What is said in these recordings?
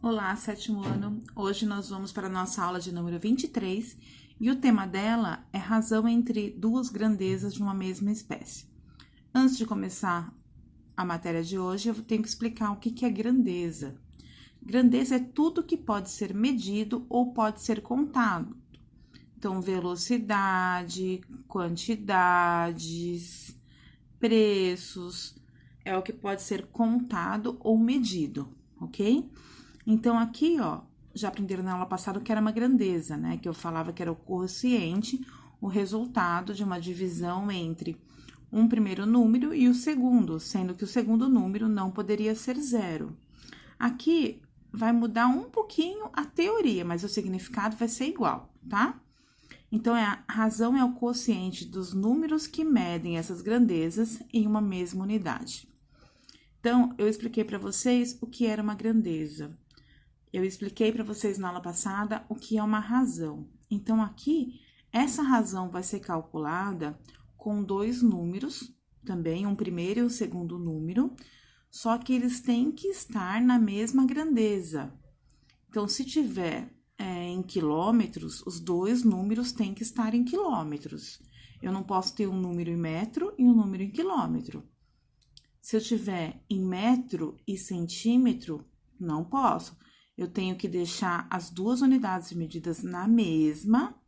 Olá, sétimo ano. Hoje nós vamos para a nossa aula de número 23 e o tema dela é razão entre duas grandezas de uma mesma espécie. Antes de começar a matéria de hoje, eu tenho que explicar o que é grandeza. Grandeza é tudo que pode ser medido ou pode ser contado. Então, velocidade, quantidades, preços, é o que pode ser contado ou medido, ok? Então, aqui, ó, já aprenderam na aula passada o que era uma grandeza, né? Que eu falava que era o quociente, o resultado de uma divisão entre um primeiro número e o segundo, sendo que o segundo número não poderia ser zero. Aqui vai mudar um pouquinho a teoria, mas o significado vai ser igual, tá? Então, a razão é o quociente dos números que medem essas grandezas em uma mesma unidade. Então, eu expliquei para vocês o que era uma grandeza. Eu expliquei para vocês na aula passada o que é uma razão. Então, aqui, essa razão vai ser calculada com dois números, também um primeiro e um segundo número, só que eles têm que estar na mesma grandeza. Então, se tiver em quilômetros, os dois números têm que estar em quilômetros. Eu não posso ter um número em metro e um número em quilômetro. Se eu tiver em metro e centímetro, não posso. Eu tenho que deixar as duas unidades de medidas na mesma,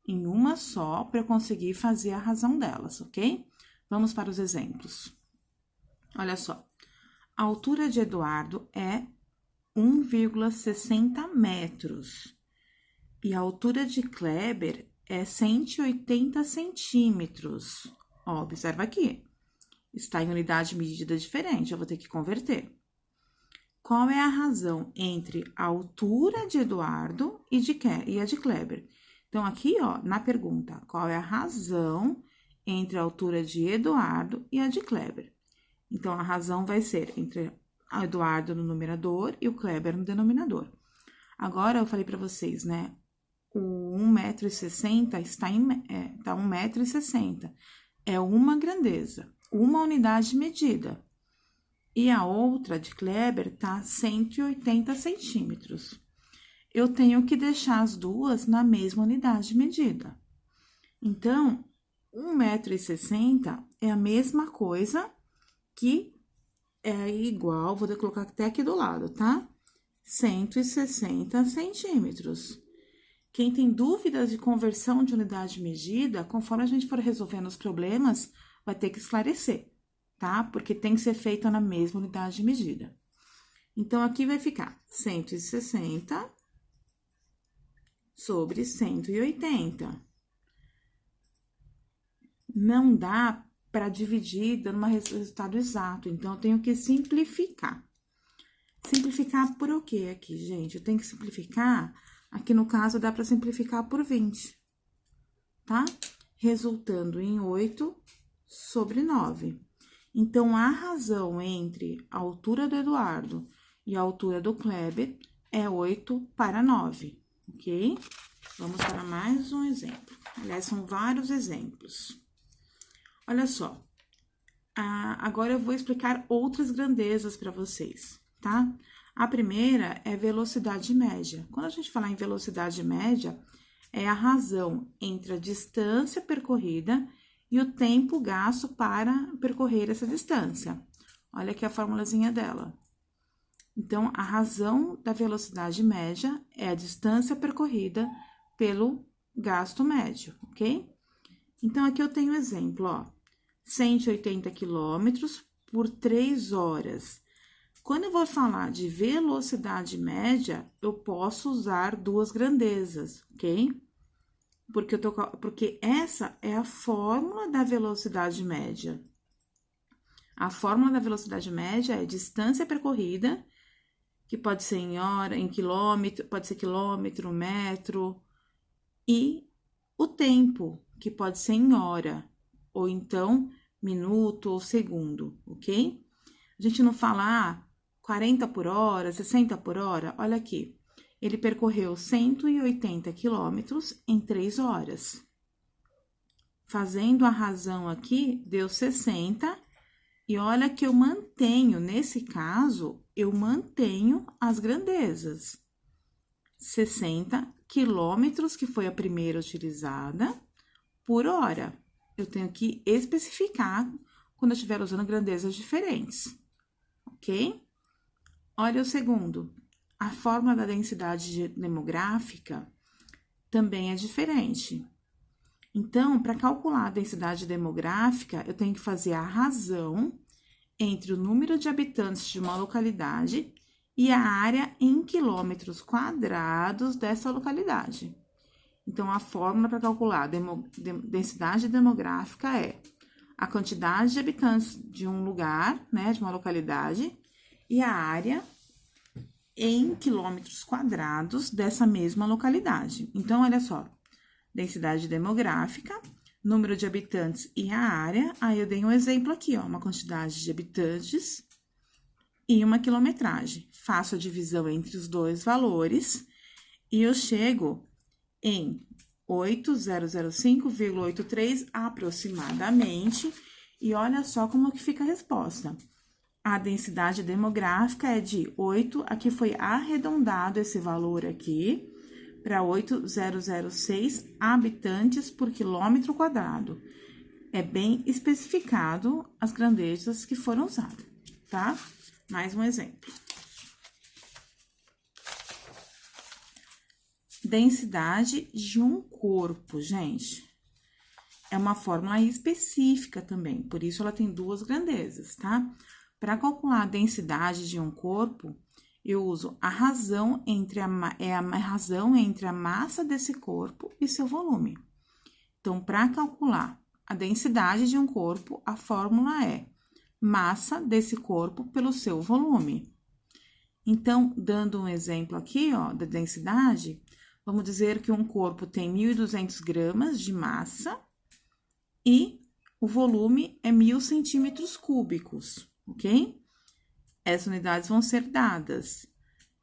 em uma só, para eu conseguir fazer a razão delas, ok? Vamos para os exemplos. Olha só, a altura de Eduardo é 1,60 metros e a altura de Kleber é 180 centímetros. Ó, observa aqui, está em unidade de medida diferente, eu vou ter que converter. Qual é a razão entre a altura de Eduardo e a de Kleber? Então, aqui, ó, na pergunta, qual é a razão entre a altura de Eduardo e a de Kleber? Então, a razão vai ser entre o Eduardo no numerador e o Kleber no denominador. Agora, eu falei para vocês, né? O 1,60 m está 1,60 m. É uma grandeza, uma unidade de medida. E a outra de Kleber tá 180 centímetros. Eu tenho que deixar as duas na mesma unidade de medida. Então, 1,60 m é a mesma coisa que é igual, vou colocar até aqui do lado, tá? 160 centímetros. Quem tem dúvidas de conversão de unidade de medida, conforme a gente for resolvendo os problemas, vai ter que esclarecer, tá? Porque tem que ser feita na mesma unidade de medida. Então, aqui vai ficar 160 sobre 180. Não dá para dividir dando um resultado exato, então, eu tenho que simplificar. Simplificar por o quê aqui, gente? Eu tenho que simplificar, aqui no caso, dá para simplificar por 20, tá? Resultando em 8 sobre 9. Então, a razão entre a altura do Eduardo e a altura do Kleber é 8 para 9, ok? Vamos para mais um exemplo. Aliás, são vários exemplos. Olha só. Agora, eu vou explicar outras grandezas para vocês, tá? A primeira é velocidade média. Quando a gente falar em velocidade média, é a razão entre a distância percorrida e o tempo gasto para percorrer essa distância. Olha aqui a formulazinha dela. Então, a razão da velocidade média é a distância percorrida pelo gasto médio, ok? Então, aqui eu tenho um exemplo, ó. 180 quilômetros por 3 horas. Quando eu vou falar de velocidade média, eu posso usar duas grandezas, ok? Porque essa é a fórmula da velocidade média. A fórmula da velocidade média é distância percorrida, que pode ser em hora, em quilômetro, pode ser quilômetro, metro, e o tempo, que pode ser em hora, ou então minuto ou segundo, ok? A gente não fala 40 por hora, 60 por hora, olha aqui. Ele percorreu 180 quilômetros em 3 horas. Fazendo a razão aqui, deu 60. E olha que eu mantenho, nesse caso, eu mantenho as grandezas. 60 quilômetros, que foi a primeira utilizada, por hora. Eu tenho que especificar quando eu estiver usando grandezas diferentes, ok? Olha o segundo. A fórmula da densidade demográfica também é diferente. Então, para calcular a densidade demográfica, eu tenho que fazer a razão entre o número de habitantes de uma localidade e a área em quilômetros quadrados dessa localidade. Então, a fórmula para calcular a densidade demográfica é a quantidade de habitantes de um lugar, né, de uma localidade, e a área em quilômetros quadrados dessa mesma localidade. Então, olha só, densidade demográfica, número de habitantes e a área. Aí, eu dei um exemplo aqui, ó, uma quantidade de habitantes e uma quilometragem. Faço a divisão entre os dois valores e eu chego em 8.005,83 aproximadamente. E olha só como que fica a resposta. A densidade demográfica é de 8, aqui foi arredondado esse valor aqui, para 8.006 habitantes por quilômetro quadrado. É bem especificado as grandezas que foram usadas, tá? Mais um exemplo. Densidade de um corpo, gente. É uma fórmula específica também, por isso ela tem duas grandezas, tá? Para calcular a densidade de um corpo, eu uso a razão entre a massa desse corpo e seu volume. Então, para calcular a densidade de um corpo, a fórmula é massa desse corpo pelo seu volume. Então, dando um exemplo aqui, ó, da densidade, vamos dizer que um corpo tem 1.200 gramas de massa e o volume é 1.000 centímetros cúbicos, ok? Essas unidades vão ser dadas.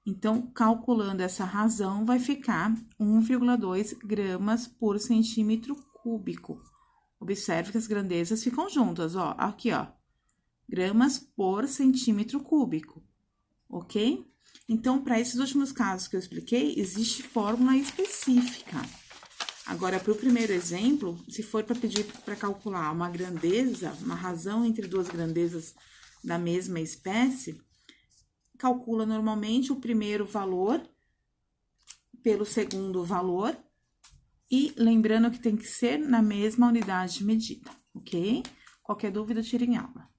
Então, calculando essa razão, vai ficar 1,2 gramas por centímetro cúbico. Observe que as grandezas ficam juntas, ó, aqui, ó, gramas por centímetro cúbico, ok? Então, para esses últimos casos que eu expliquei, existe fórmula específica. Agora, para o primeiro exemplo, se for para pedir para calcular uma grandeza, uma razão entre duas grandezas da mesma espécie, calcula normalmente o primeiro valor pelo segundo valor e lembrando que tem que ser na mesma unidade de medida, ok? Qualquer dúvida, tire em aula.